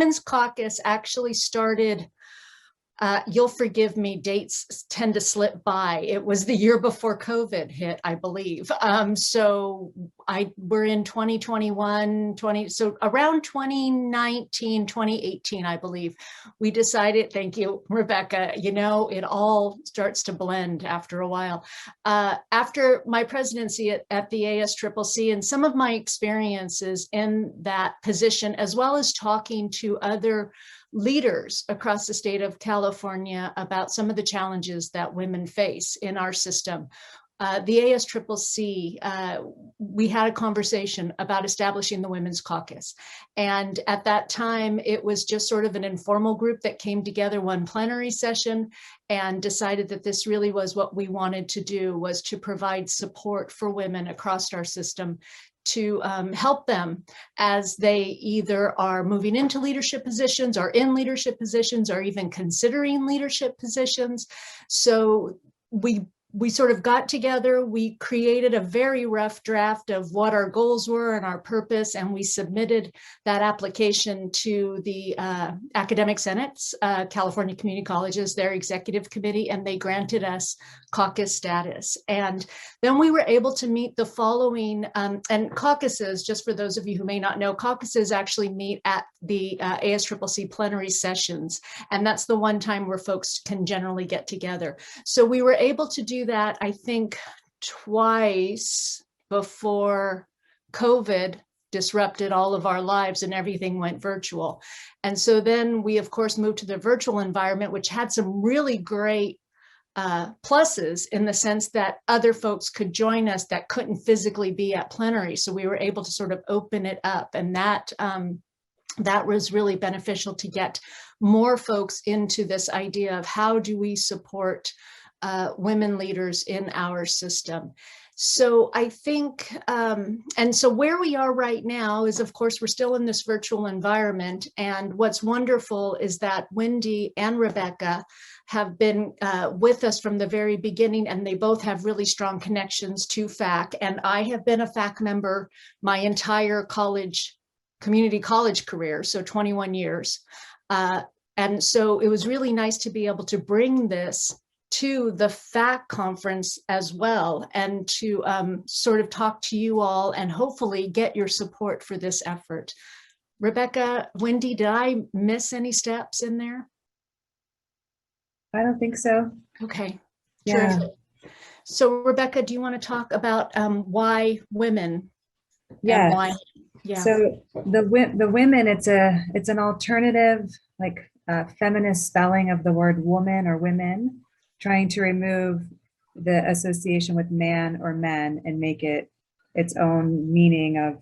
Women's Caucus actually started, you'll forgive me, dates tend to slip by. It was the year before COVID hit, I believe. So we're in 2021, so around 2019, 2018, I believe, we decided, thank you, Rebecca, you know, it all starts to blend after a while. After my presidency at the ASCCC and some of my experiences in that position, as well as talking to other leaders across the state of California about some of the challenges that women face in our system. The ASCCC, we had a conversation about establishing the Women's Caucus. And at that time, it was just sort of an informal group that came together one plenary session and decided that this really was what we wanted to do, was to provide support for women across our system to help them as they either are moving into leadership positions or in leadership positions or even considering leadership positions. So we sort of got together, we created a very rough draft of what our goals were and our purpose, and we submitted that application to the Academic Senate's, California Community Colleges, their executive committee, and they granted us caucus status. And then we were able to meet the following, and caucuses, just for those of you who may not know, caucuses actually meet at the ASCCC plenary sessions, and that's the one time where folks can generally get together. So we were able to do that, I think, twice before COVID disrupted all of our lives and everything went virtual. And so then we, of course, moved to the virtual environment, which had some really great pluses in the sense that other folks could join us that couldn't physically be at plenary. So we were able to sort of open it up, and that was really beneficial to get more folks into this idea of how do we support women leaders in our system. So I think, and so where we are right now is, of course, we're still in this virtual environment. And what's wonderful is that Wendy and Rebecca have been with us from the very beginning, and they both have really strong connections to FAC. And I have been a FAC member my entire community college career, so 21 years. And so it was really nice to be able to bring this to the FAC conference as well, and to sort of talk to you all and hopefully get your support for this effort. Rebecca, Wendy, did I miss any steps in there? I don't think so. Okay, yeah. Terrific. So Rebecca, do you want to talk about why women? Yes. Why? Yeah. So the women, it's an alternative, like feminist spelling of the word woman or women, trying to remove the association with man or men and make it its own meaning of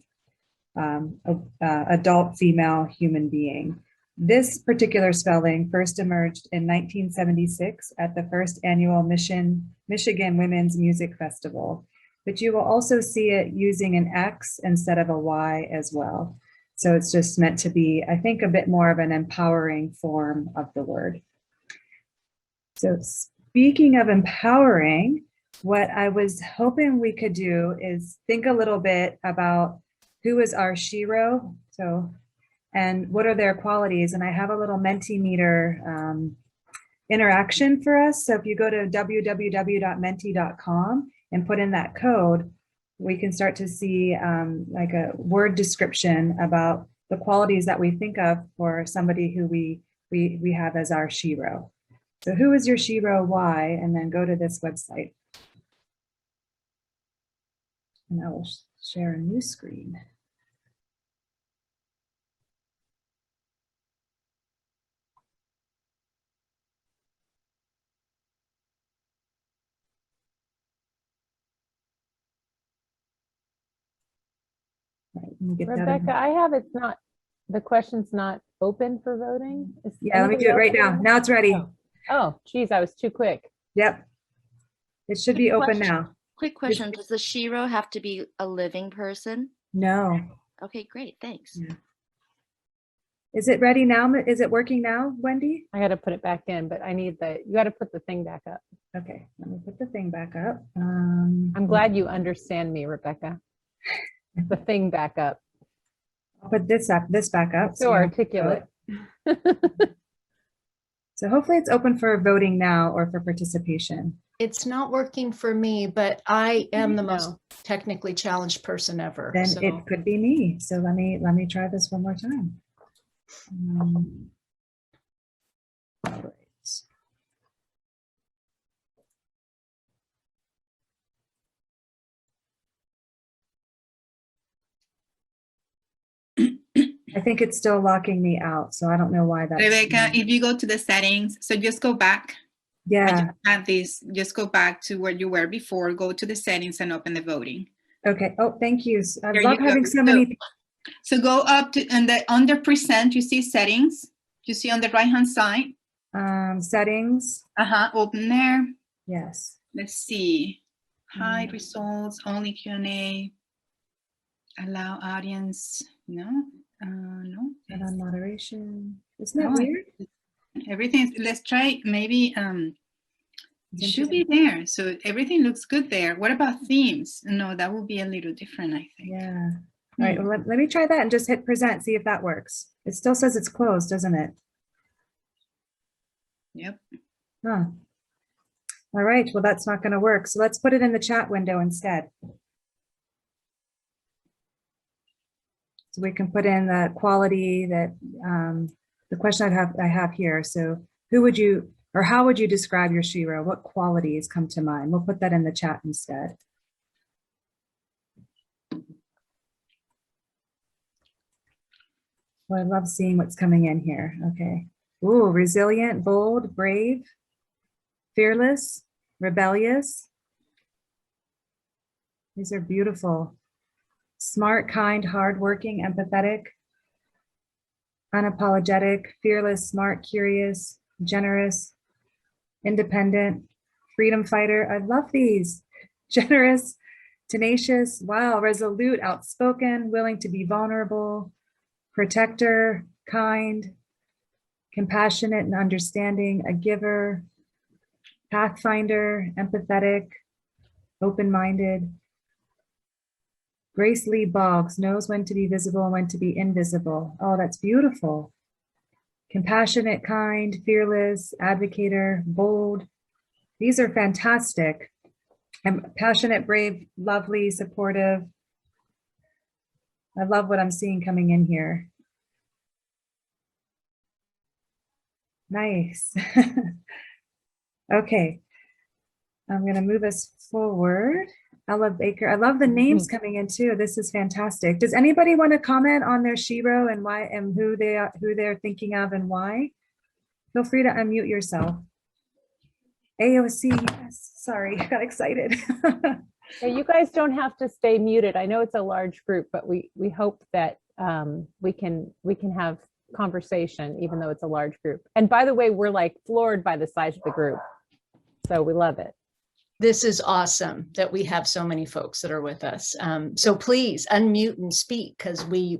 adult female human being. This particular spelling first emerged in 1976 at the first annual Michigan Women's Music Festival, but you will also see it using an X instead of a Y as well. So it's just meant to be, I think, a bit more of an empowering form of the word. So speaking of empowering, what I was hoping we could do is think a little bit about who is our shero, and what are their qualities. And I have a little Mentimeter interaction for us. So if you go to www.menti.com and put in that code, we can start to see like a word description about the qualities that we think of for somebody who we have as our shero. So who is your shero, why? And then go to this website. And I will share a new screen. Rebecca, I have the question's not open for voting. Yeah, let me do it right now. Now it's ready. Oh, geez, I was too quick. Yep. It should be open now. Quick question. Does the shero have to be a living person? No. Okay, great. Thanks. Yeah. Is it ready now? Is it working now, Wendy? I got to put it back in, but you got to put the thing back up. Okay, let me put the thing back up. I'm glad you understand me, Rebecca. The thing back up. I'll put this back up. So articulate. So hopefully it's open for voting now or for participation. It's not working for me, but I am the No. most technically challenged person ever. Then So it could be me. So let me try this one more time. All right. I think it's still locking me out, so I don't know why that's. Rebecca, if you go to the settings, so just go back. I Yeah, just had this, just go back to where you were before, go to the settings and open the voting. okay. Oh, thank you. I There love you having go. so many. So go up to, and under present, you see settings. You see on the right-hand side. Settings. Open there. Yes. Let's see. Hide results, only Q&A. Allow audience. No, no. And on moderation. Isn't that No, weird? everything. Let's try maybe. It should be there. So everything looks good there. What about themes? No, that will be a little different, I think. Yeah. All right. Well, let me try that and just hit present, see if that works. It still says it's closed, doesn't it? Yep. Huh. All right. Well, that's not going to work. So let's put it in the chat window instead. So we can put in the quality that the question I have here. So who would you, or how would you describe your shiro? What qualities come to mind? We'll put that in the chat instead. Well, I love seeing what's coming in here. Okay. Ooh, resilient, bold, brave, fearless, rebellious. These are beautiful. Smart, kind, hardworking, empathetic, unapologetic, fearless, smart, curious, generous, independent, freedom fighter. I love these. Generous, tenacious, wow, resolute, outspoken, willing to be vulnerable, protector, kind, compassionate and understanding, a giver, pathfinder, empathetic, open-minded. Grace Lee Boggs knows when to be visible and when to be invisible. Oh, that's beautiful. Compassionate, kind, fearless, advocator, bold. These are fantastic. I'm passionate, brave, lovely, supportive. I love what I'm seeing coming in here. Nice. Okay. I'm going to move us forward. Ella Baker. I love the names coming in too. This is fantastic. Does anybody want to comment on their shiro and why and who they're thinking of and why? Feel free to unmute yourself. AOC, yes. Sorry, I got excited. Yeah, you guys don't have to stay muted. I know it's a large group, but we hope that we can have conversation even though it's a large group. And by the way, we're like floored by the size of the group. So we love it. this is awesome that we have so many folks that are with us. So please unmute and speak, because we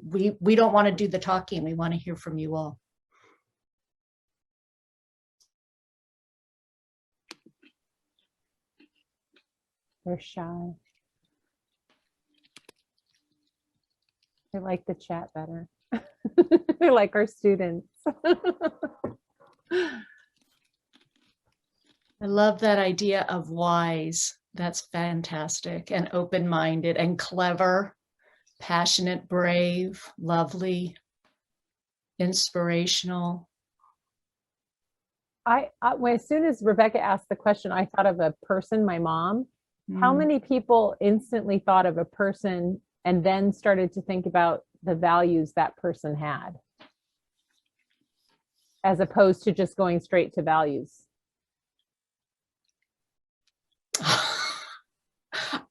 don't want to do the talking. We want to hear from you all. They're shy. They like the chat better. They like our students. I love that idea of wise. That's fantastic. And open-minded and clever, passionate, brave, lovely, inspirational. When as soon as Rebecca asked the question, I thought of a person, my mom. How many people instantly thought of a person and then started to think about the values that person had, as opposed to just going straight to values?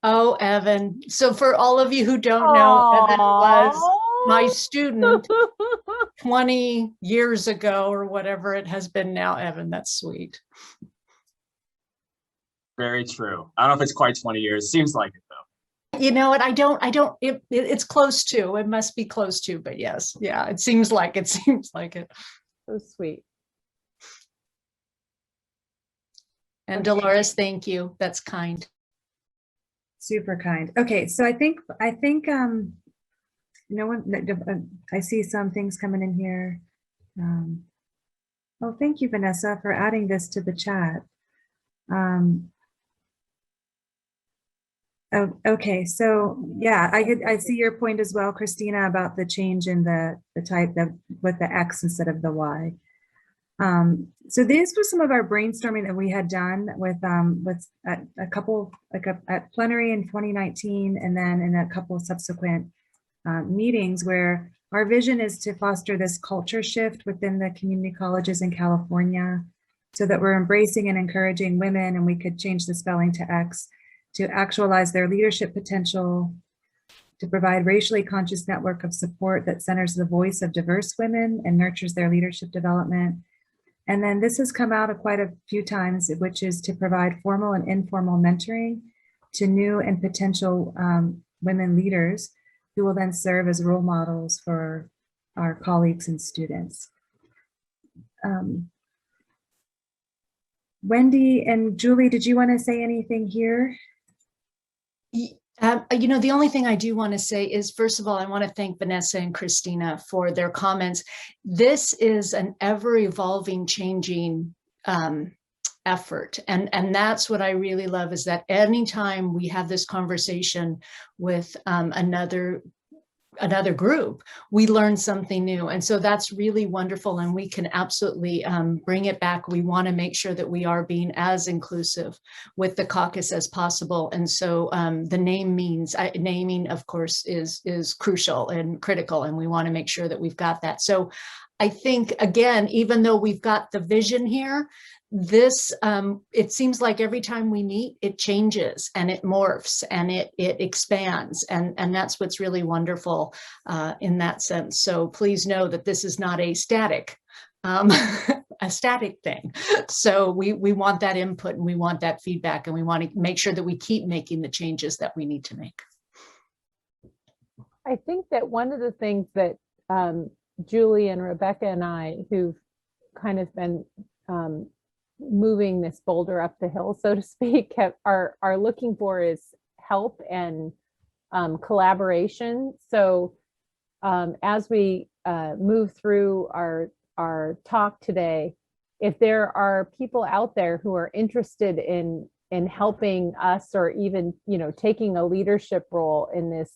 Oh, Evan. So for all of you who don't know, Evan was my student 20 years ago or whatever it has been now. Evan, that's sweet. Very true. I don't know if it's quite 20 years. Seems like it though. You know what? It's close to, it must be close to, but yes. Yeah, it seems like it. So sweet. And Dolores, thank you. That's kind. Super kind. Okay, so I think no one. I see some things coming in here. Oh, thank you, Vanessa, for adding this to the chat. Oh, okay, so yeah, I see your point as well, Christina, about the change in the type of with the X instead of the Y. So these were some of our brainstorming that we had done with a couple, like at plenary in 2019, and then in a couple of subsequent meetings, where our vision is to foster this culture shift within the community colleges in California, so that we're embracing and encouraging women, and we could change the spelling to X, to actualize their leadership potential, to provide racially conscious network of support that centers the voice of diverse women and nurtures their leadership development. And then this has come out quite a few times, which is to provide formal and informal mentoring to new and potential women leaders who will then serve as role models for our colleagues and students. Wendy and Julie, did you want to say anything here? The only thing I do want to say is, first of all, I want to thank Vanessa and Christina for their comments. This is an ever-evolving, changing effort. And that's what I really love, is that anytime we have this conversation with another group, we learn something new. And so that's really wonderful. And we can absolutely bring it back. We want to make sure that we are being as inclusive with the caucus as possible. And so the naming, of course, is crucial and critical. And we want to make sure that we've got that. So I think, again, even though we've got the vision here, this it seems like every time we meet, it changes and it morphs and it expands, and that's what's really wonderful in that sense. So please know that this is not a static thing. So we want that input, and we want that feedback, and we want to make sure that we keep making the changes that we need to make. I think that one of the things that Julie and Rebecca and I, who've kind of been moving this boulder up the hill, so to speak, are looking for is help and collaboration. So as we move through our talk today, if there are people out there who are interested in helping us, or even, taking a leadership role in this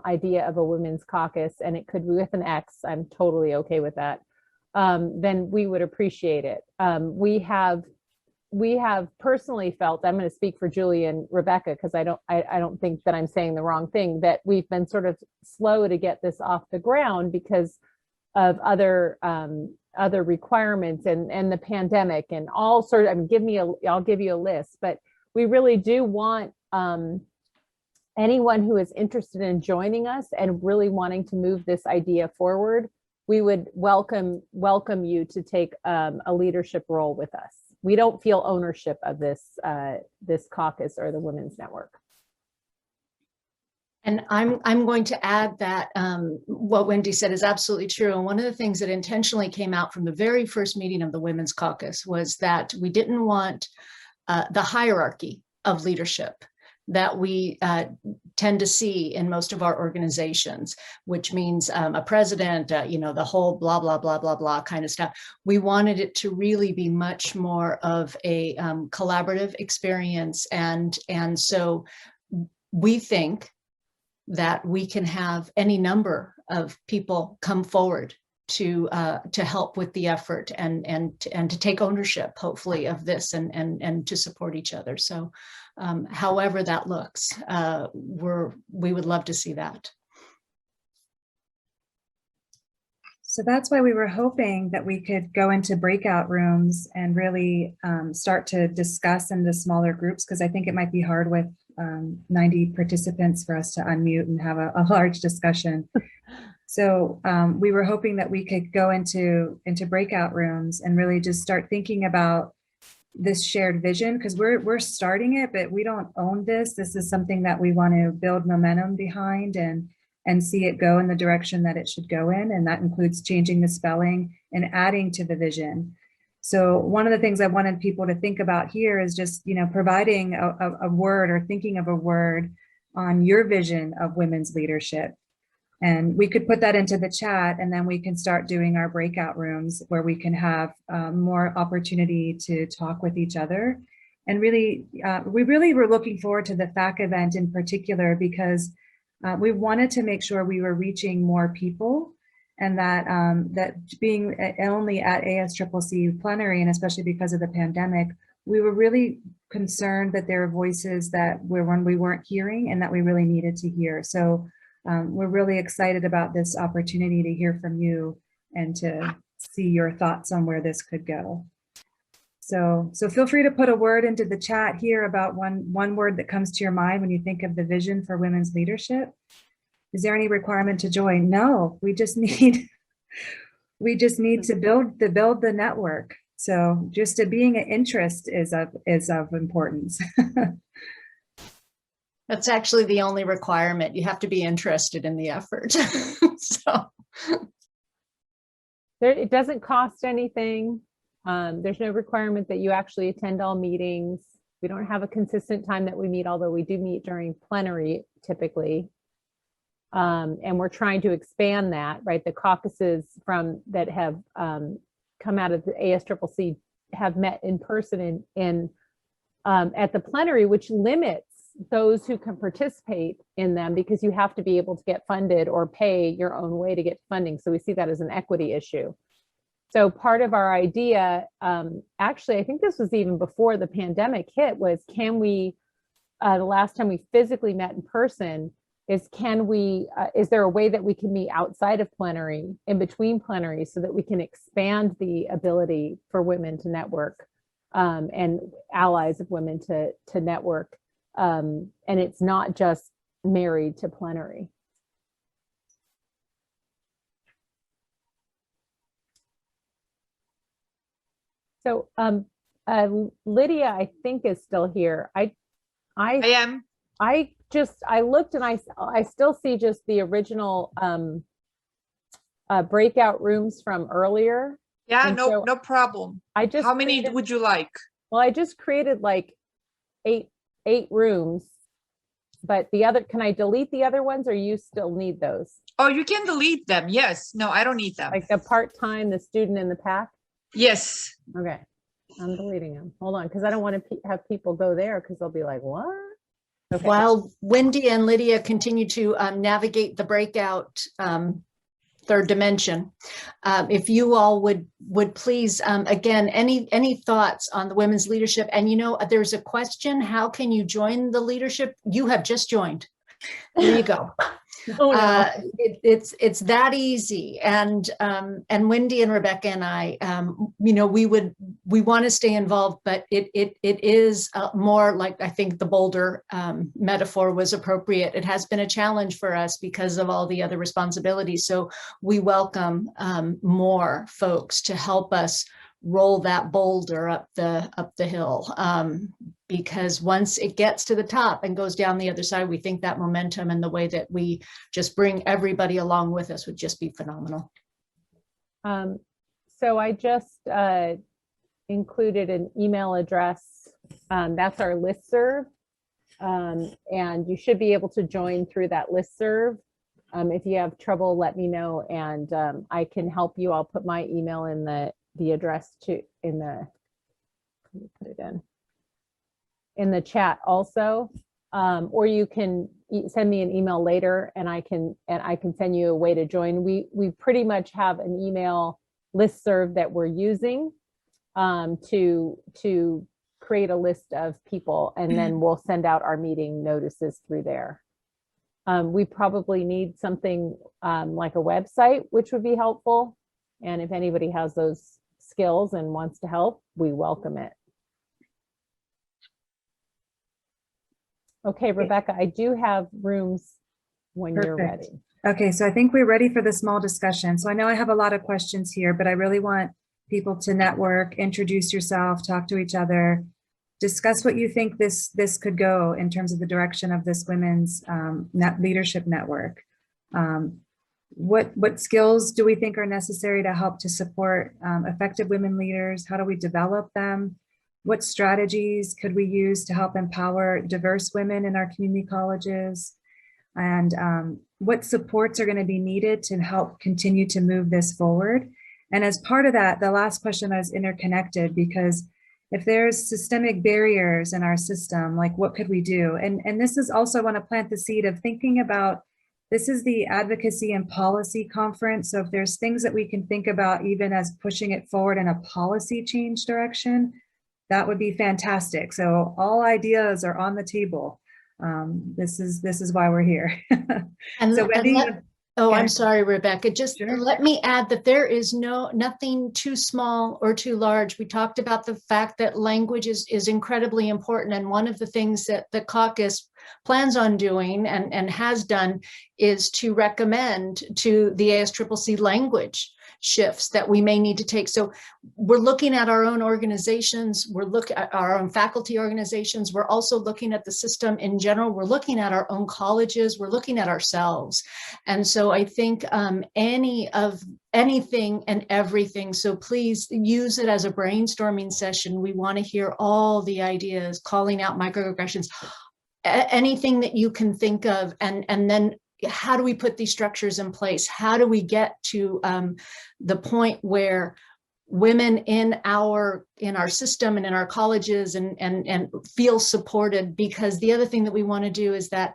idea of a women's caucus, and it could be with an X, I'm totally okay with that, then we would appreciate it. We have personally felt, I'm going to speak for Julie and Rebecca, because I don't think that I'm saying the wrong thing, that we've been sort of slow to get this off the ground because of other requirements and the pandemic and all sort of, I'll give you a list, but we really do want anyone who is interested in joining us and really wanting to move this idea forward. We would welcome you to take a leadership role with us. We don't feel ownership of this caucus or the Women's Network. And I'm going to add that what Wendy said is absolutely true. And one of the things that intentionally came out from the very first meeting of the Women's Caucus was that we didn't want the hierarchy of leadership that we tend to see in most of our organizations, which means a president, the whole blah, blah, blah, blah, blah kind of stuff. We wanted it to really be much more of a collaborative experience. And so we think that we can have any number of people come forward to help with the effort and to take ownership, hopefully, of this and to support each other. So however that looks, we would love to see that. So that's why we were hoping that we could go into breakout rooms and really start to discuss in the smaller groups, because I think it might be hard with 90 participants for us to unmute and have a large discussion. So we were hoping that we could go into breakout rooms and really just start thinking about this shared vision, because we're starting it, but we don't own this. This is something that we want to build momentum behind and see it go in the direction that it should go in. And that includes changing the spelling and adding to the vision. So one of the things I wanted people to think about here is just, providing a word or thinking of a word on your vision of women's leadership. And we could put that into the chat, and then we can start doing our breakout rooms where we can have more opportunity to talk with each other. And really, we really were looking forward to the FAC event in particular, because we wanted to make sure we were reaching more people, and that that being only at ASCCC plenary, and especially because of the pandemic, we were really concerned that there were voices that we weren't hearing and that we really needed to hear. So we're really excited about this opportunity to hear from you and to see your thoughts on where this could go. So feel free to put a word into the chat here about one word that comes to your mind when you think of the vision for women's leadership. Is there any requirement to join? No, we just need to build the network. So just being an interest is of importance. That's actually the only requirement. You have to be interested in the effort. So It doesn't cost anything. There's no requirement that you actually attend all meetings. We don't have a consistent time that we meet, although we do meet during plenary typically. And we're trying to expand that, right? The caucuses that have come out of the ASCCC have met in person at the plenary, which limits those who can participate in them, because you have to be able to get funded or pay your own way to get funding. So we see that as an equity issue. So part of our idea, actually, I think this was even before the pandemic hit, was can we, the last time we physically met in person, is there a way that we can meet outside of plenary, in between plenary, so that we can expand the ability for women to network and allies of women to network. And it's not just married to plenary. So Lydia, I think, is still here. I am. I looked and I still see just the original breakout rooms from earlier. Yeah, And no, so no problem. How many would you like? Well, I just created like eight rooms, but can I delete the other ones, or you still need those? Oh, you can delete them. Yes. No, I don't need them. Like the part-time, the student in the pack? Yes. Okay, I'm deleting them. Hold on, because I don't want to have people go there because they'll be like, what? Okay. while Wendy and Lydia continue to navigate the breakout third dimension, if you all would please, again, any thoughts on the women's leadership? And there's a question: how can you join the leadership? You have just joined. There you go. Oh, no. It's that easy. And Wendy and Rebecca and I, we want to stay involved, but it is more like, I think the boulder metaphor was appropriate. It has been a challenge for us because of all the other responsibilities. So we welcome more folks to help us roll that boulder up the hill, because once it gets to the top and goes down the other side, we think that momentum and the way that we just bring everybody along with us would just be phenomenal. So I just included an email address. That's our listserv, and you should be able to join through that listserv. If you have trouble, let me know, and I can help you. I'll put my email in the address let me put it in the chat also, or you can send me an email later, and I can send you a way to join. We pretty much have an email listserv that we're using to create a list of people, and then we'll send out our meeting notices through there. We probably need something like a website, which would be helpful. And if anybody has those skills and wants to help, we welcome it. Okay, Rebecca, I do have rooms when you're ready. Okay, so I think we're ready for the small discussion. So I know I have a lot of questions here, but I really want people to network, introduce yourself, talk to each other, discuss what you think this could go in terms of the direction of this women's leadership network. What skills do we think are necessary to help to support effective women leaders? How do we develop them? What strategies could we use to help empower diverse women in our community colleges? And what supports are going to be needed to help continue to move this forward. And as part of that, the last question is interconnected, because if there's systemic barriers in our system, like what could we do? And this is also, I want to plant the seed of thinking about, this is the Advocacy and Policy Conference. So if there's things that we can think about even as pushing it forward in a policy change direction, that would be fantastic. So all ideas are on the table. This is why we're here. And, so Wendy, oh, yeah. I'm sorry, Rebecca. Just Sure. let me add that there is nothing too small or too large. We talked about the fact that language is incredibly important. And one of the things that the caucus plans on doing and has done is to recommend to the ASCCC language shifts that we may need to take. So we're looking at our own organizations, we're looking at our own faculty organizations, we're also looking at the system in general, we're looking at our own colleges, we're looking at ourselves. And so I think anything and everything, so please use it as a brainstorming session. We want to hear all the ideas, calling out microaggressions, anything that you can think of, and then how do we put these structures in place? How do we get to the point where women in our system and in our colleges and feel supported? Because the other thing that we want to do is that,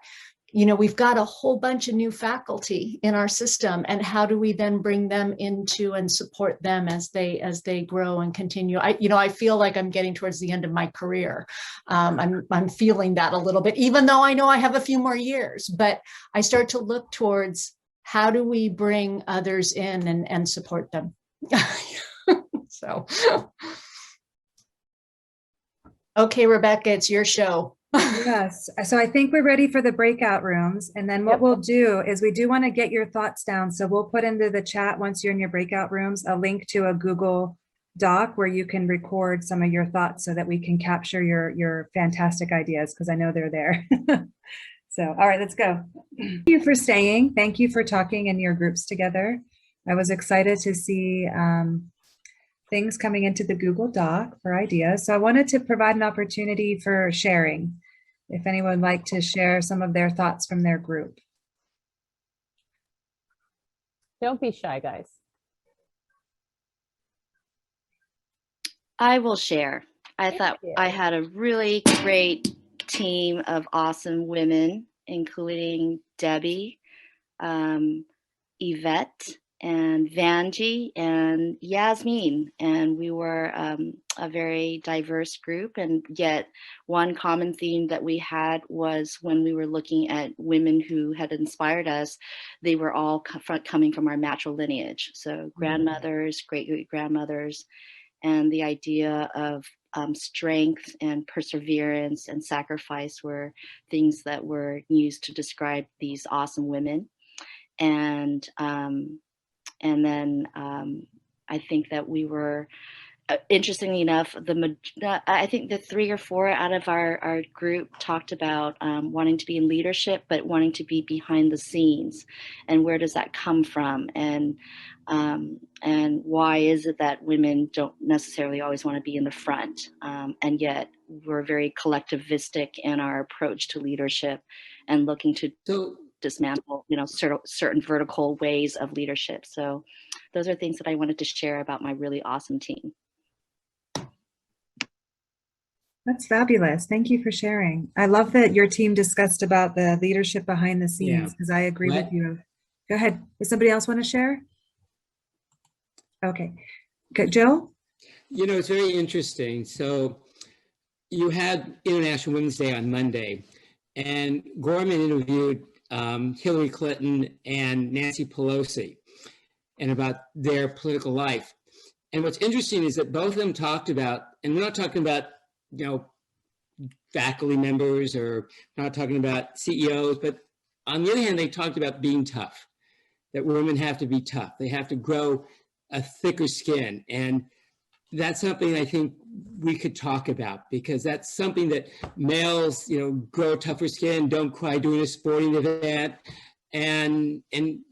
you know, we've got a whole bunch of new faculty in our system, and how do we then bring them into and support them as they grow and continue? I feel like I'm getting towards the end of my career. I'm feeling that a little bit, even though I know I have a few more years, but I start to look towards how do we bring others in and support them. So, okay, Rebecca, it's your show. Yes, so I think we're ready for the breakout rooms. And then what we'll do is we do want to get your thoughts down. So we'll put into the chat, once you're in your breakout rooms, a link to a Google Doc where you can record some of your thoughts so that we can capture your fantastic ideas, because I know they're there. So, all right, let's go. Thank you for staying. Thank you for talking in your groups together. I was excited to see things coming into the Google Doc for ideas. So I wanted to provide an opportunity for sharing. If anyone would like to share some of their thoughts from their group. Don't be shy, guys. I will share. I thought I had a really great team of awesome women, including Debbie, Yvette, and Vanjie, and Yasmin. And we were a very diverse group, and yet one common theme that we had was when we were looking at women who had inspired us, they were all coming from our natural lineage. So grandmothers, great-great-grandmothers, and the idea of strength and perseverance and sacrifice were things that were used to describe these awesome women. And then I think that we were, interestingly enough, I think the 3 or 4 out of our group talked about wanting to be in leadership, but wanting to be behind the scenes. And where does that come from? And why is it that women don't necessarily always want to be in the front? And yet we're very collectivistic in our approach to leadership and looking to dismantle, certain vertical ways of leadership. So those are things that I wanted to share about my really awesome team. That's fabulous. Thank you for sharing. I love that your team discussed about the leadership behind the scenes, because I agree with you. Go ahead. Does somebody else want to share? Okay. Good. Joe? It's very interesting. So you had International Women's Day on Monday, and Gorman interviewed Hillary Clinton and Nancy Pelosi and about their political life. And what's interesting is that both of them talked about, and we're not talking about, faculty members, or not talking about CEOs, but on the other hand, they talked about being tough, that women have to be tough. They have to grow a thicker skin. And that's something I think we could talk about, because that's something that males, grow tougher skin, don't cry during a sporting event. And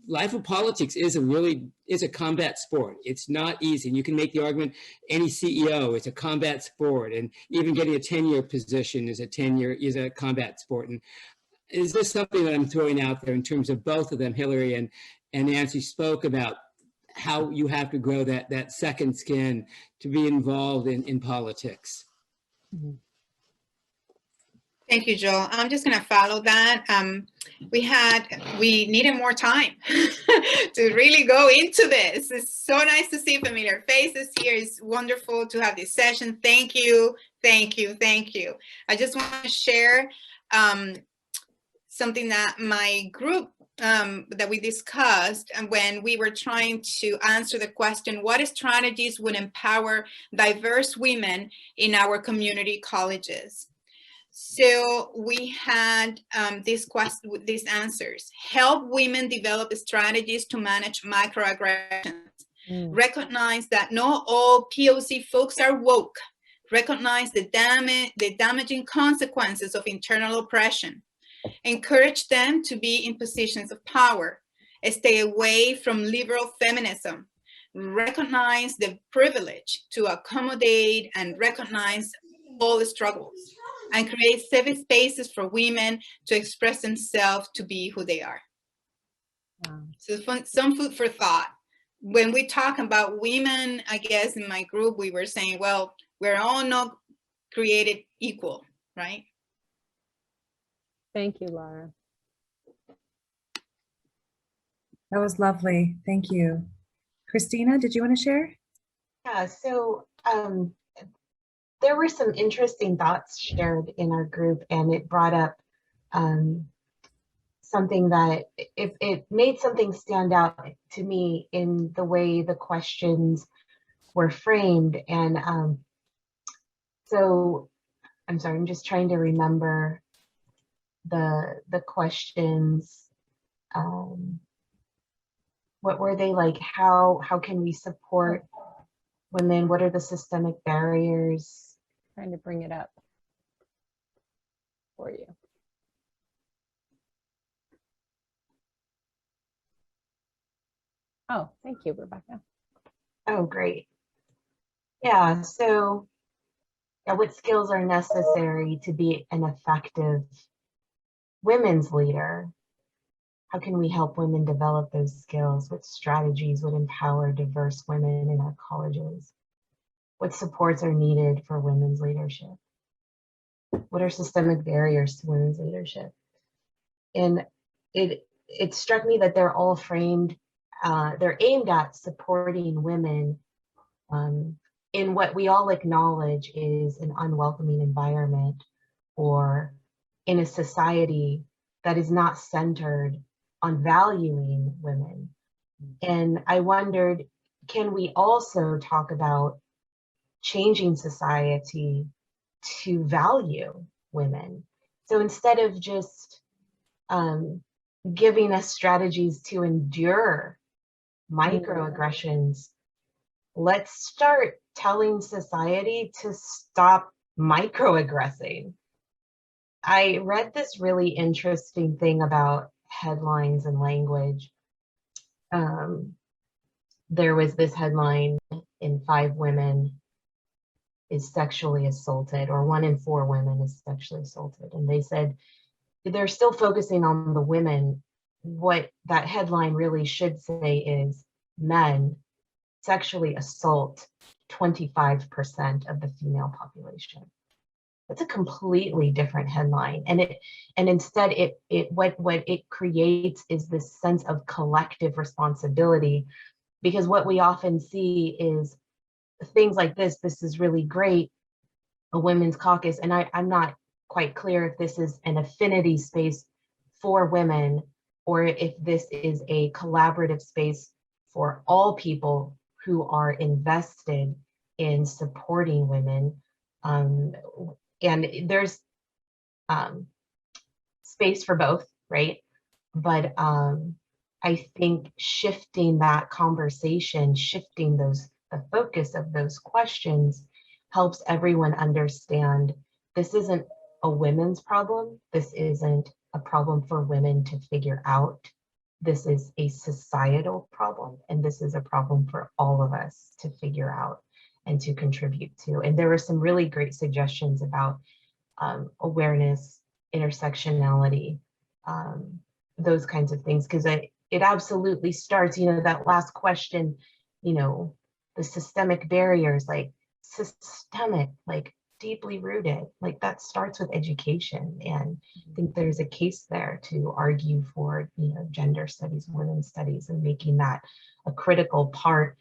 life of politics is a combat sport. It's not easy. And you can make the argument, any CEO is a combat sport, and even getting a tenure position is a combat sport. And is this something that I'm throwing out there in terms of both of them? Hillary and Nancy spoke about how you have to grow that second skin to be involved in politics. Mm-hmm. Thank you, Joel. I'm just going to follow that. We needed more time to really go into this. It's so nice to see familiar faces here. It's wonderful to have this session. Thank you, thank you, thank you. I just want to share something that my group that we discussed and when we were trying to answer the question, what strategies would empower diverse women in our community colleges? So we had these answers. Help women develop strategies to manage microaggressions. Recognize that not all POC folks are woke. Recognize the damaging consequences of internal oppression. Encourage them to be in positions of power. Stay away from liberal feminism. Recognize the privilege to accommodate and recognize all the struggles. And create safe spaces for women to express themselves to be who they are. Wow. So some food for thought. When we talk about women, I guess in my group, we were saying, well, we're all not created equal, right? Thank you, Laura. That was lovely. Thank you. Christina, did you want to share? Yeah, so there were some interesting thoughts shared in our group, and it brought up something that it made something stand out to me in the way the questions were framed. And so I'm sorry, I'm just trying to remember the questions. What were they like? How can we support women? What are the systemic barriers? Trying to bring it up for you. Oh, thank you, Rebecca. Oh, great. Yeah, so what skills are necessary to be an effective women's leader? How can we help women develop those skills? What strategies would empower diverse women in our colleges? What supports are needed for women's leadership? What are systemic barriers to women's leadership? And it struck me that they're all framed, they're aimed at supporting women in what we all acknowledge is an unwelcoming environment, or in a society that is not centered on valuing women. And I wondered, can we also talk about changing society to value women? So instead of just giving us strategies to endure microaggressions, let's start telling society to stop microaggressing. I read this really interesting thing about headlines and language. There was this headline in 5 women is sexually assaulted, or 1 in 4 women is sexually assaulted. And they said they're still focusing on the women. What that headline really should say is men sexually assault 25% of the female population. That's a completely different headline. And instead what it creates is this sense of collective responsibility, because what we often see is things like this is really great, a women's caucus. And I'm not quite clear if this is an affinity space for women, or if this is a collaborative space for all people who are invested in supporting women. And there's space for both, right? But I think shifting that conversation, shifting the focus of those questions helps everyone understand this isn't a women's problem. This isn't a problem for women to figure out. This is a societal problem, and this is a problem for all of us to figure out and to contribute to. And there were some really great suggestions about awareness, intersectionality, those kinds of things, because it absolutely starts, that last question, the systemic barriers, like systemic, like deeply rooted, like that starts with education. And I think there's a case there to argue for, gender studies, women's studies, and making that a critical part,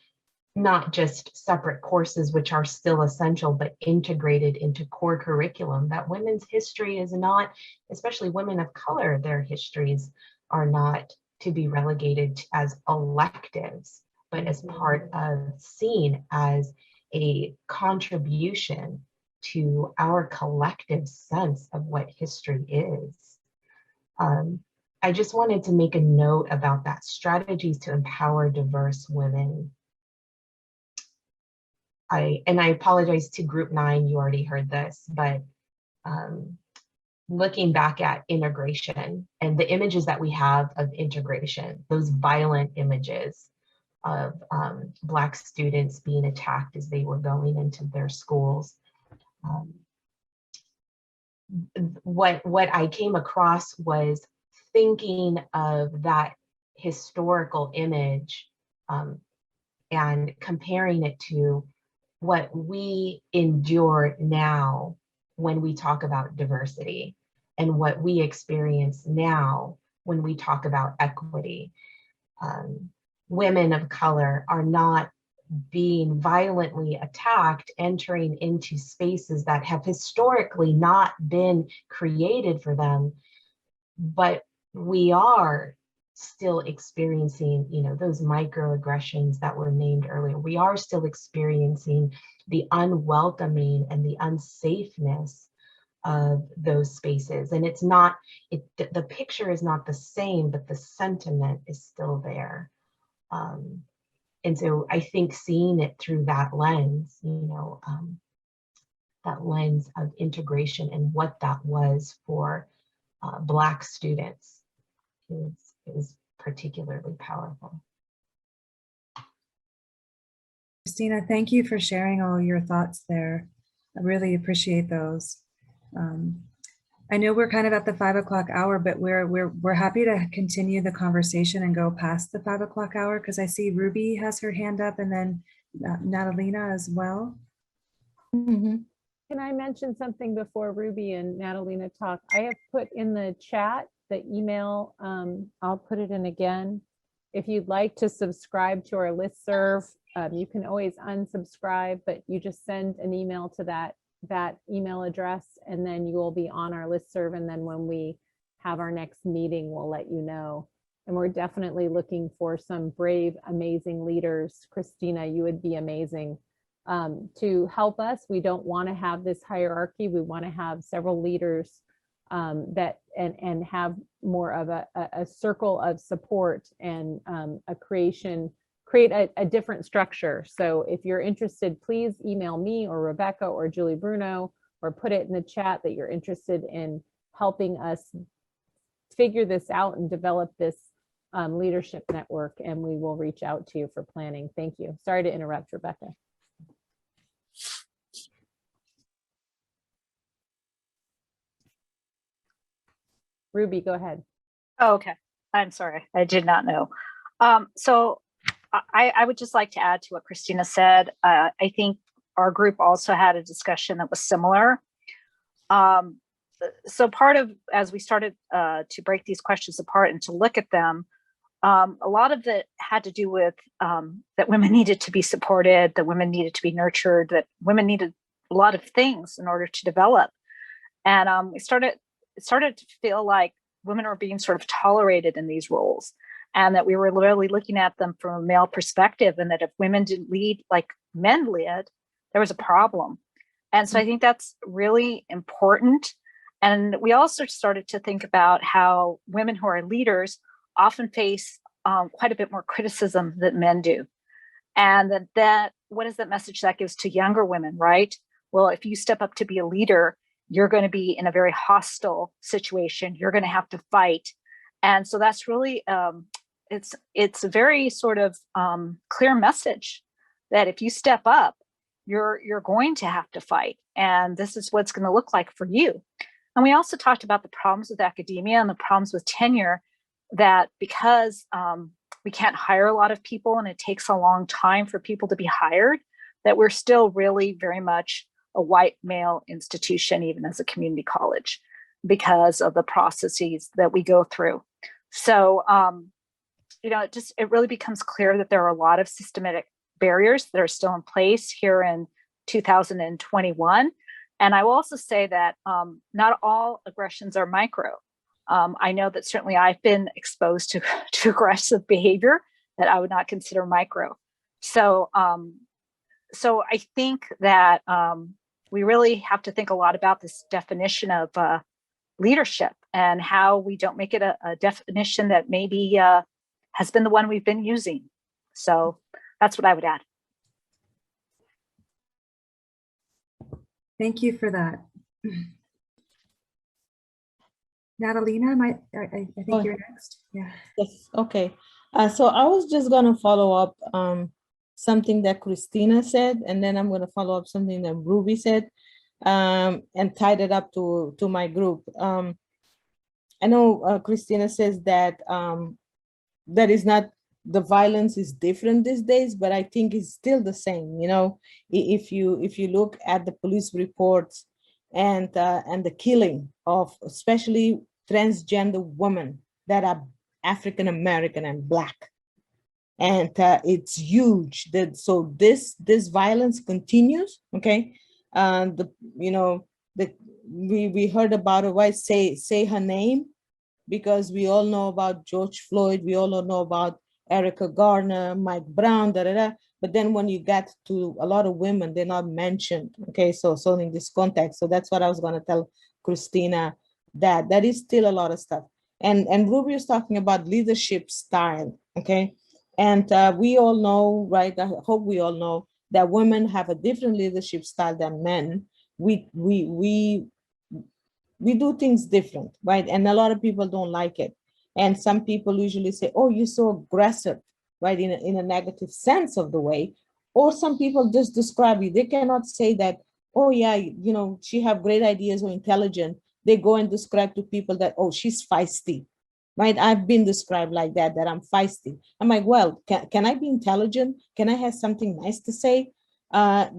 not just separate courses, which are still essential, but integrated into core curriculum. That women's history is not, especially women of color, their histories are not to be relegated as electives, but as part of, seen as a contribution to our collective sense of what history is. I just wanted to make a note about that, strategies to empower diverse women. I apologize to group 9, you already heard this, but looking back at integration and the images that we have of integration, those violent images of Black students being attacked as they were going into their schools. What I came across was thinking of that historical image and comparing it to what we endure now when we talk about diversity and what we experience now when we talk about equity. Women of color are not being violently attacked, entering into spaces that have historically not been created for them, but we are still experiencing, those microaggressions that were named earlier. We are still experiencing the unwelcoming and the unsafeness of those spaces. And it's not, the picture is not the same, but the sentiment is still there. And so I think seeing it through that lens, that lens of integration and what that was for Black students is particularly powerful. Christina, thank you for sharing all your thoughts there. I really appreciate those. I know we're kind of at the 5 o'clock hour, but we're happy to continue the conversation and go past the 5 o'clock hour, because I see Ruby has her hand up, and then Natalina as well. Mm-hmm. Can I mention something before Ruby and Natalina talk? I have put in the chat the email. I'll put it in again. If you'd like to subscribe to our listserv, you can always unsubscribe, but you just send an email to that email address, and then you will be on our listserv. And then when we have our next meeting, we'll let you know. And we're definitely looking for some brave, amazing leaders. Christina, you would be amazing to help us. We don't want to have this hierarchy. We want to have several leaders that and have more of a circle of support and create a different structure. So if you're interested, please email me or Rebecca or Julie Bruno, or put it in the chat that you're interested in helping us figure this out and develop this leadership network, and we will reach out to you for planning. Thank you. Sorry to interrupt, Rebecca. Ruby, go ahead. Oh, okay. I'm sorry. I did not know. So I would just like to add to what Christina said. I think our group also had a discussion that was similar. So part of, as we started to break these questions apart and to look at them, a lot of it had to do with that women needed to be supported, that women needed to be nurtured, that women needed a lot of things in order to develop. And it started to feel like women were being sort of tolerated in these roles, and that we were literally looking at them from a male perspective, and that if women didn't lead like men led, there was a problem. And so I think that's really important. And we also started to think about how women who are leaders often face quite a bit more criticism than men do. And that what is that message that gives to younger women, right? Well, if you step up to be a leader, you're going to be in a very hostile situation. You're going to have to fight. And so that's really, it's a very sort of clear message that if you step up, you're going to have to fight. And this is what it's going to look like for you. And we also talked about the problems with academia and the problems with tenure, that because we can't hire a lot of people and it takes a long time for people to be hired, that we're still really very much a white male institution, even as a community college, because of the processes that we go through. So, it really becomes clear that there are a lot of systematic barriers that are still in place here in 2021. And I will also say that not all aggressions are micro. I know that certainly I've been exposed to aggressive behavior that I would not consider micro. So I think that we really have to think a lot about this definition of leadership and how we don't make it a definition that maybe has been the one we've been using. So that's what I would add. Thank you for that. Natalina, I think you're next. Yeah. Yes. Okay. So I was just going to follow up something that Christina said, and then I'm going to follow up something that Ruby said, and tied it up to my group. I know Christina says that that is not, the violence is different these days, but I think it's still the same. You know, if you look at the police reports and the killing of especially transgender women that are African American and Black, and it's huge. That so this violence continues. Okay, we heard about it. Why say her name? Because we all know about George Floyd. We all know about Erica Garner, Mike Brown, But then when you get to a lot of women, they're not mentioned. Okay, so in this context, so that's what I was going to tell Christina, that is still a lot of stuff. And Ruby was talking about leadership style. Okay, and we all know, right? I hope we all know that women have a different leadership style than men. We do things different, right? And a lot of people don't like it. And some people usually say, oh, you're so aggressive, right? In a negative sense of the way. Or some people just describe you. They cannot say that, oh yeah, she have great ideas or intelligent. They go and describe to people that, oh, she's feisty, right? I've been described like that I'm feisty. I'm like, well, can I be intelligent? Can I have something nice to say?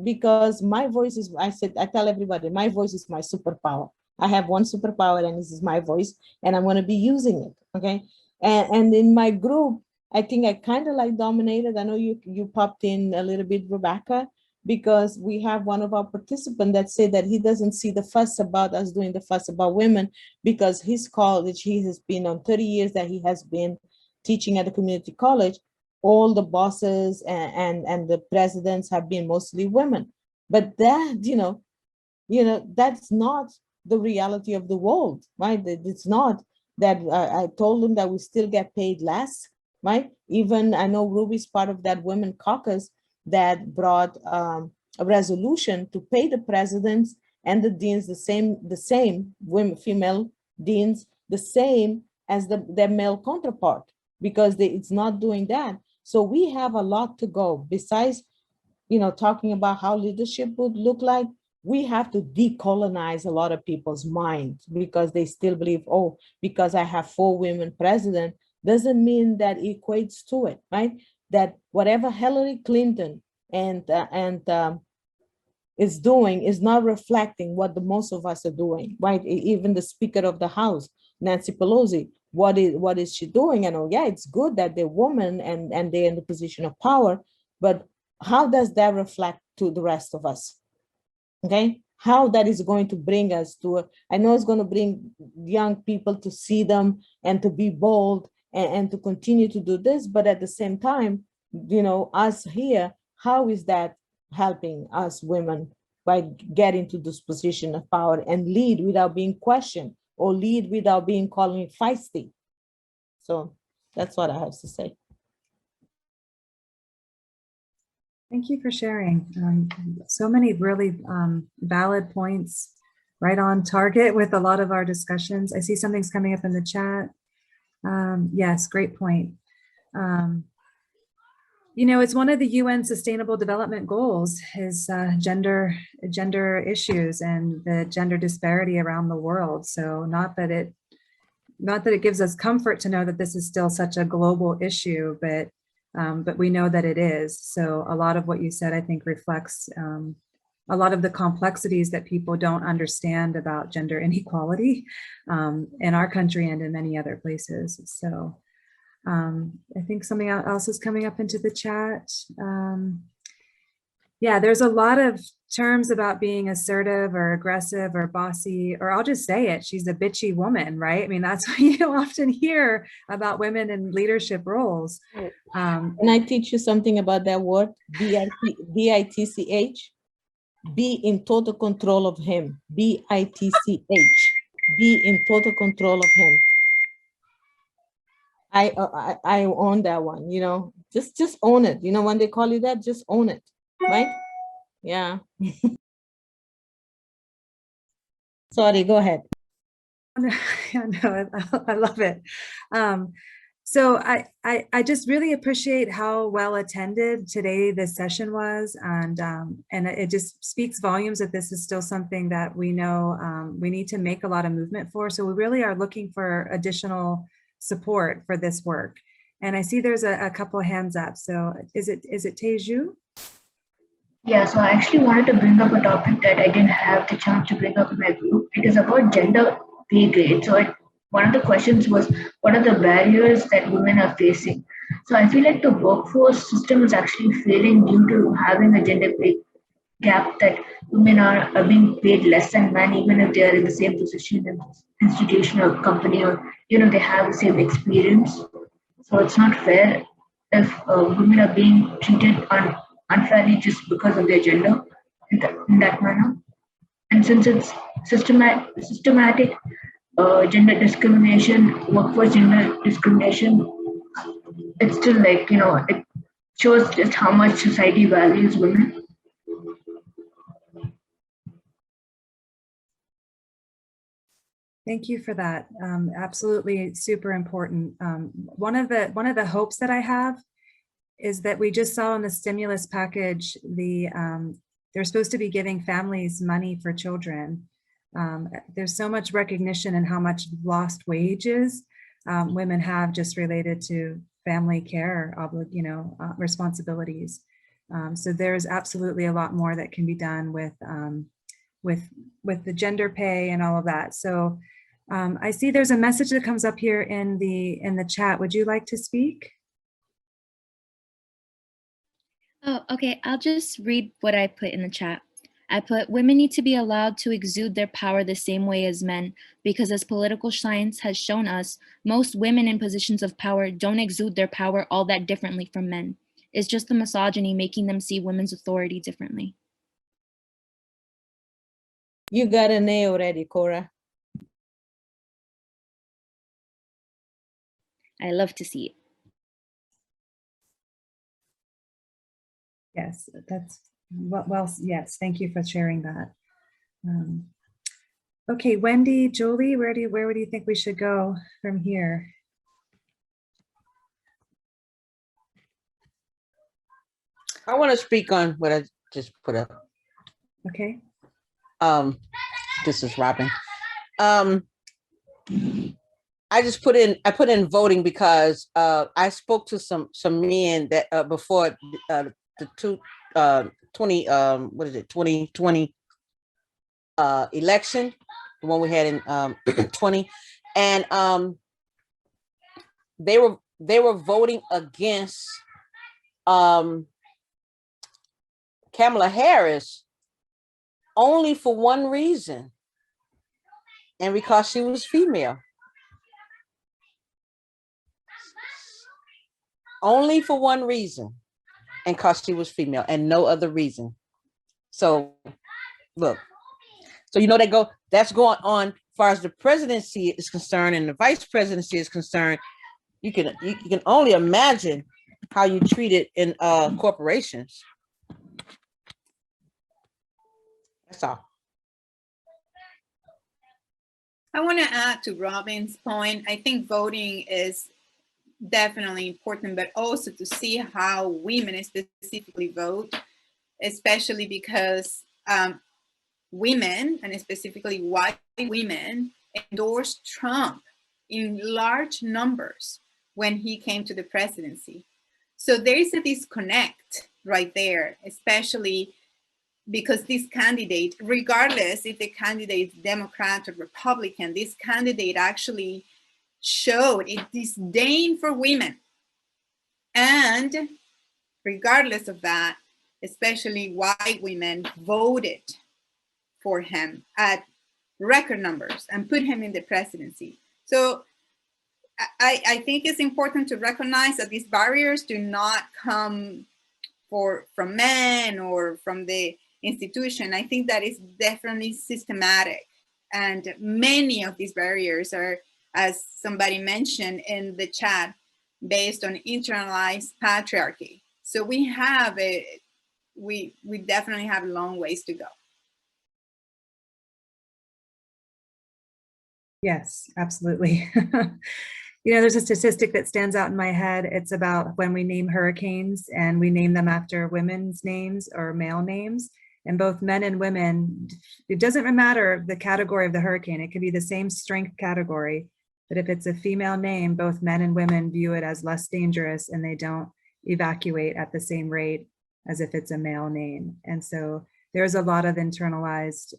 Because my voice is, I tell everybody, my voice is my superpower. I have one superpower, and this is my voice, and I'm going to be using it. Okay. And in my group, I think I kind of like dominated. I know you popped in a little bit, Rebecca, because we have one of our participants that said that he doesn't see the fuss about us doing the fuss about women, because his college, he has been on 30 years that he has been teaching at the community college. All the bosses and the presidents have been mostly women. But that, that's not the reality of the world, right? It's not that. I told them that we still get paid less, right? Even I know Ruby's part of that women caucus that brought a resolution to pay the presidents and the deans the same women, female deans, the same as their male counterpart, because it's not doing that. So we have a lot to go. Besides, talking about how leadership would look like, we have to decolonize a lot of people's minds, because they still believe, oh, because I have 4 women president, doesn't mean that equates to it, right? That whatever Hillary Clinton is doing is not reflecting what the most of us are doing, right? Even the Speaker of the House, Nancy Pelosi, what is she doing? And yeah, it's good that they're women and they're in the position of power, but how does that reflect to the rest of us? Okay, how that is going to bring us to I know it's going to bring young people to see them and to be bold and to continue to do this, but at the same time, us here, how is that helping us women by getting to this position of power and lead without being questioned or lead without being called feisty? So that's what I have to say. Thank you for sharing. So many really valid points, right on target with a lot of our discussions. I see something's coming up in the chat. Yes, great point. You know, it's one of the UN Sustainable Development Goals is gender issues and the gender disparity around the world. So not that it gives us comfort to know that this is still such a global issue, but we know that it is. So a lot of what you said, I think, reflects a lot of the complexities that people don't understand about gender inequality in our country and in many other places. So I think something else is coming up into the chat. Yeah, there's a lot of terms about being assertive or aggressive or bossy, or I'll just say it, she's a bitchy woman, right? I mean, that's what you often hear about women in leadership roles. Can I teach you something about that word? B-I-T-C-H? Be in total control of him. B-I-T-C-H. Be in total control of him. I own that one, you know, just own it. You know, when they call you that, just own it, right? Yeah. Sorry, go ahead. Yeah, no, I love it. So I just really appreciate how well attended today this session was, and it just speaks volumes that this is still something that we know we need to make a lot of movement for. So we really are looking for additional support for this work. And I see there's a couple of hands up. So is it Teju? Yeah, so I actually wanted to bring up a topic that I didn't have the chance to bring up in my group. It is about gender pay grade. So one of the questions was, what are the barriers that women are facing? So I feel like the workforce system is actually failing due to having a gender pay gap, that women are being paid less than men, even if they are in the same position in institution or company, or they have the same experience. So it's not fair if women are being treated unfairly just because of their gender in that manner. And since it's systematic gender discrimination, workforce gender discrimination, it's still like, it shows just how much society values women. Thank you for that. Absolutely super important. One of the hopes that I have is that we just saw in the stimulus package, they're supposed to be giving families money for children. There's so much recognition in how much lost wages women have just related to family care, responsibilities. So there's absolutely a lot more that can be done with the gender pay and all of that. So I see there's a message that comes up here in the chat. Would you like to speak? Oh, okay. I'll just read what I put in the chat. I put, women need to be allowed to exude their power the same way as men, because as political science has shown us, most women in positions of power don't exude their power all that differently from men. It's just the misogyny making them see women's authority differently. You got an A already, Cora. I love to see it. Yes, that's well, yes, thank you for sharing that. Okay, Wendy, Julie, where do you think we should go from here? I want to speak on what I just put up. Okay. This is Robin. I put in voting because I spoke to some men that before the 2020 election, the one we had in 20, and they were voting against Kamala Harris only for one reason, and because she was female. Only for one reason, and because she was female, and no other reason. So look, so that's going on as far as the presidency is concerned and the vice presidency is concerned. You can only imagine how you treat it in corporations. That's all. I want to add to Robin's point. I think voting is definitely important, but also to see how women specifically vote, especially because women, and specifically white women, endorsed Trump in large numbers when he came to the presidency. So there is a disconnect right there, especially because this candidate, regardless if the candidate is Democrat or Republican, this candidate actually showed a disdain for women. And regardless of that, especially white women voted for him at record numbers and put him in the presidency. So I think it's important to recognize that these barriers do not come from men or from the institution. I think that is definitely systematic. And many of these barriers are, as somebody mentioned in the chat, based on internalized patriarchy. So we definitely have a long ways to go. Yes, absolutely. There's a statistic that stands out in my head. It's about when we name hurricanes and we name them after women's names or male names, and both men and women, it doesn't matter the category of the hurricane. It could be the same strength category, but if it's a female name, both men and women view it as less dangerous and they don't evacuate at the same rate as if it's a male name. And so there's a lot of internalized,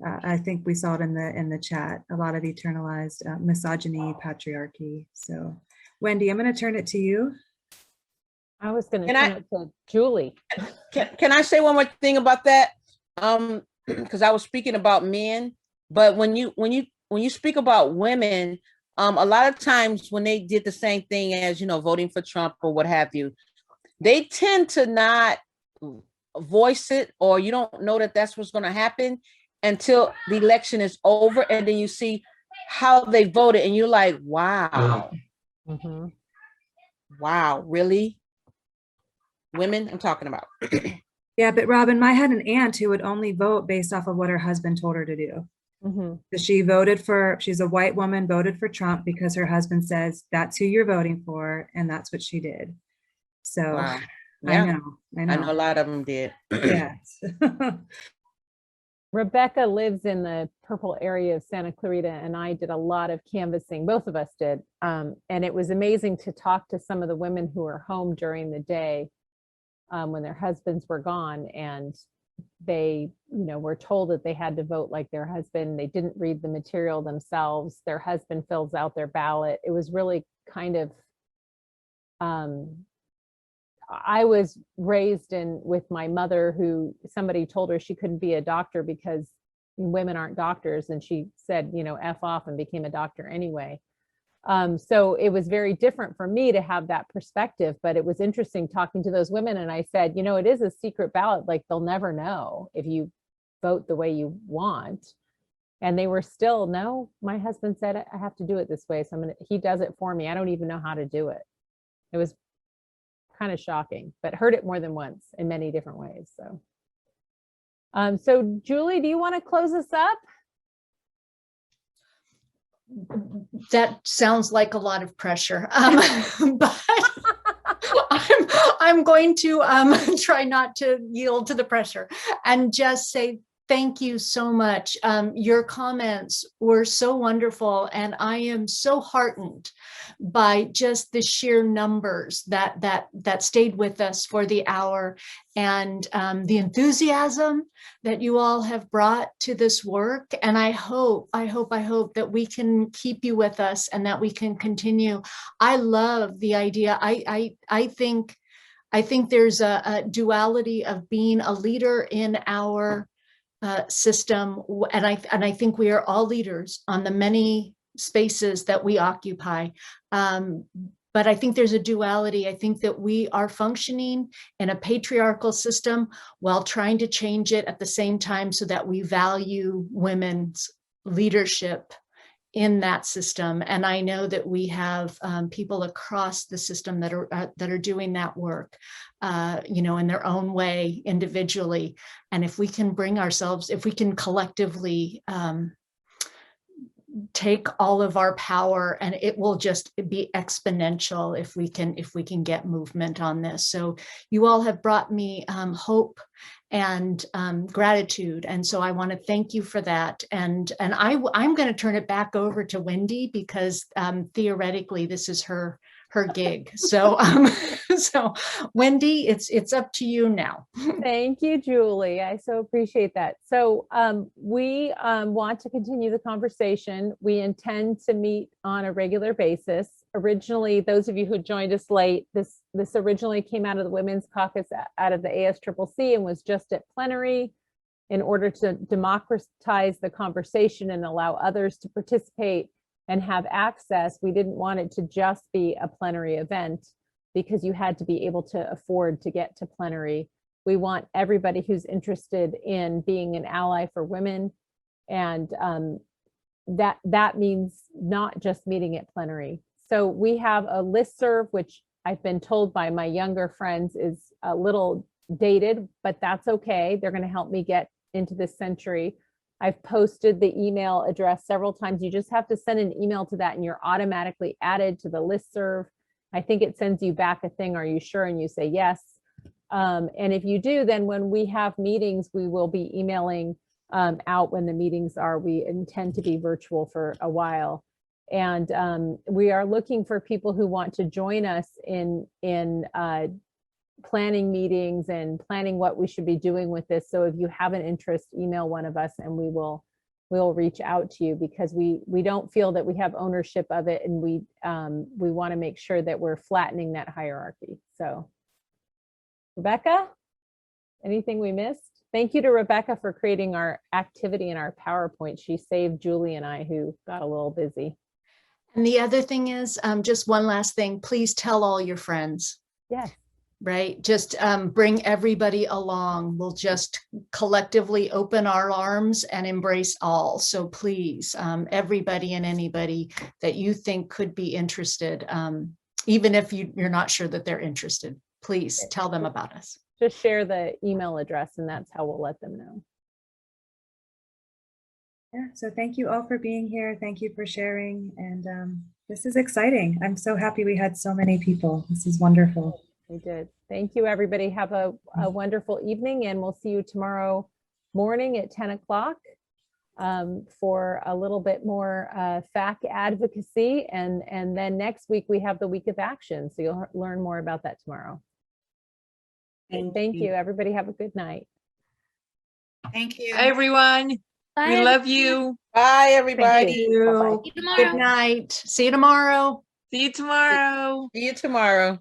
I think we saw it in the chat, a lot of internalized misogyny, patriarchy. So Wendy, I'm going to turn it to you. I was going to turn it to Julie. Can I say one more thing about that? Because I was speaking about men, but when you speak about women, a lot of times when they did the same thing as, voting for Trump or what have you, they tend to not voice it, or you don't know that that's what's going to happen until the election is over, and then you see how they voted and you're like, wow. Mm-hmm. Wow, really? Women I'm talking about. Yeah, but Robin, I had an aunt who would only vote based off of what her husband told her to do. Mm-hmm. So she's a white woman, voted for Trump because her husband says that's who you're voting for, and that's what she did. So wow. Yeah. I know a lot of them did. Yes. Rebecca lives in the purple area of Santa Clarita, and I did a lot of canvassing. Both of us did. And it was amazing to talk to some of the women who were home during the day when their husbands were gone, and they, were told that they had to vote like their husband. They didn't read the material themselves. Their husband fills out their ballot. It was really kind of, I was raised with my mother, who somebody told her she couldn't be a doctor because women aren't doctors. And she said, F off, and became a doctor anyway. So it was very different for me to have that perspective, but it was interesting talking to those women. And I said, it is a secret ballot. Like, they'll never know if you vote the way you want. And they were still, no, my husband said I have to do it this way. So he does it for me. I don't even know how to do it. It was kind of shocking, but heard it more than once in many different ways. So Julie, do you want to close us up? That sounds like a lot of pressure, but I'm going to try not to yield to the pressure and just say thank you so much. Your comments were so wonderful, and I am so heartened by just the sheer numbers that stayed with us for the hour, and the enthusiasm that you all have brought to this work. And I hope that we can keep you with us and that we can continue. I love the idea. I think there's a duality of being a leader in our system, and I think we are all leaders on the many spaces that we occupy. But I think there's a duality. I think that we are functioning in a patriarchal system while trying to change it at the same time, so that we value women's leadership in that system. And I know that we have people across the system that are doing that work, in their own way, individually. And if we can bring ourselves, if we can collectively take all of our power, and it will just be exponential if we can get movement on this. So you all have brought me hope and gratitude, and so I want to thank you for that. And I'm going to turn it back over to Wendy, because theoretically this is her gig. So so Wendy, it's up to you now. Thank you, Julie. I so appreciate that. So we want to continue the conversation. We intend to meet on a regular basis. Originally, those of you who joined us late, this originally came out of the Women's Caucus, out of the ASCCC, and was just at plenary in order to democratize the conversation and allow others to participate and have access. We didn't want it to just be a plenary event, because you had to be able to afford to get to plenary. We want everybody who's interested in being an ally for women, and that means not just meeting at plenary. So we have a listserv, which I've been told by my younger friends is a little dated, but that's okay. They're going to help me get into this century. I've posted the email address several times. You just have to send an email to that and you're automatically added to the listserv. I think it sends you back a thing, are you sure? And you say yes. And if you do, then when we have meetings, we will be emailing out when the meetings are. We intend to be virtual for a while. And we are looking for people who want to join us in planning meetings and planning what we should be doing with this. So if you have an interest, email one of us and we'll reach out to you, because we don't feel that we have ownership of it, and we want to make sure that we're flattening that hierarchy. So Rebecca, anything we missed? Thank you to Rebecca for creating our activity in our PowerPoint. She saved Julie and I, who got a little busy. And the other thing is, just one last thing, please tell all your friends. Yes. Right? Just bring everybody along. We'll just collectively open our arms and embrace all. So please, everybody and anybody that you think could be interested, even if you're not sure that they're interested, please tell them about us. Just share the email address and that's how we'll let them know. Yeah, so thank you all for being here. Thank you for sharing. And this is exciting. I'm so happy we had so many people. This is wonderful. We did. Thank you, everybody. Have a wonderful evening, and we'll see you tomorrow morning at 10 o'clock for a little bit more FAC advocacy. And then next week we have the week of action. So you'll learn more about that tomorrow. Thank you. Everybody have a good night. Thank you. Hi, everyone. Bye, We love you. Bye, everybody. Thank you. See you tomorrow. Good night. See you tomorrow. See you tomorrow. See you tomorrow.